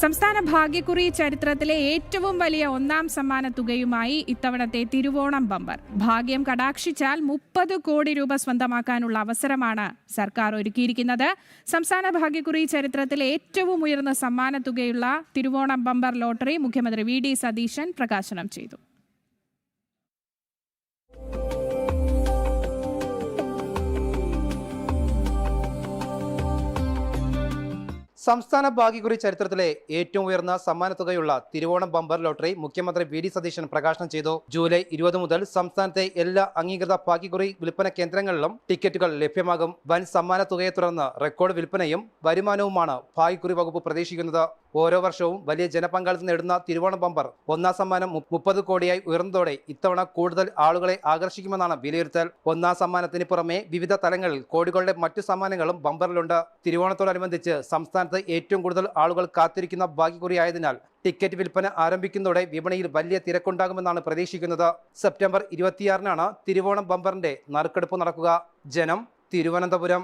സംസ്ഥാന ഭാഗ്യക്കുറി ചരിത്രത്തിലെ ഏറ്റവും വലിയ ഒന്നാം സമ്മാന തുകയുമായി ഇത്തവണത്തെ തിരുവോണം ബമ്പർ. ഭാഗ്യം കടാക്ഷിച്ചാൽ 30 കോടി രൂപ സ്വന്തമാക്കാനുള്ള അവസരമാണ് സർക്കാർ ഒരുക്കിയിരിക്കുന്നത്. സംസ്ഥാന ഭാഗ്യക്കുറി ചരിത്രത്തിലെ ഏറ്റവും ഉയർന്ന സമ്മാന തുകയുള്ള തിരുവോണം ബമ്പർ ലോട്ടറി മുഖ്യമന്ത്രി വി ഡി സതീശൻ പ്രകാശനം ചെയ്തു. സംസ്ഥാന ഭാഗ്യക്കുറി ചരിത്രത്തിലെ ഏറ്റവും ഉയർന്ന സമ്മാനത്തുകയുള്ള തിരുവോണം ബമ്പർ ലോട്ടറി മുഖ്യമന്ത്രി വി ഡി സതീശൻ പ്രകാശനം ചെയ്തു. ജൂലൈ 20 മുതൽ സംസ്ഥാനത്തെ എല്ലാ അംഗീകൃത ഭാഗ്യക്കുറി വിൽപ്പന കേന്ദ്രങ്ങളിലും ടിക്കറ്റുകൾ ലഭ്യമാകും. വൻ സമ്മാനത്തുകയെ തുടർന്ന് റെക്കോർഡ് വിൽപ്പനയും വരുമാനവുമാണ് ഭാഗ്യക്കുറി വകുപ്പ് പ്രതീക്ഷിക്കുന്നത്. ഓരോ വർഷവും വലിയ ജനപങ്കാളിത്തം നേടുന്ന തിരുവോണം ബമ്പർ ഒന്നാം സമ്മാനം 30 കോടിയായി ഉയർന്നതോടെ ഇത്തവണ കൂടുതൽ ആളുകളെ ആകർഷിക്കുമെന്നാണ് വിലയിരുത്തൽ. ഒന്നാം സമ്മാനത്തിന് പുറമെ വിവിധ തലങ്ങളിൽ കോടികളുടെ മറ്റു സമ്മാനങ്ങളും ബമ്പറിലുണ്ട്. തിരുവോണത്തോടനുബന്ധിച്ച് സംസ്ഥാനത്ത് ഏറ്റവും കൂടുതൽ ആളുകൾ കാത്തിരിക്കുന്ന ഭാഗ്യക്കുറി ആയതിനാൽ ടിക്കറ്റ് വിൽപ്പന ആരംഭിക്കുന്നതോടെ വിപണിയിൽ വലിയ തിരക്കുണ്ടാകുമെന്നാണ് പ്രതീക്ഷിക്കുന്നത്. സെപ്റ്റംബർ 26-നാണ് തിരുവോണം ബമ്പറിന്റെ നറുക്കെടുപ്പ് നടക്കുക. ജനം, തിരുവനന്തപുരം.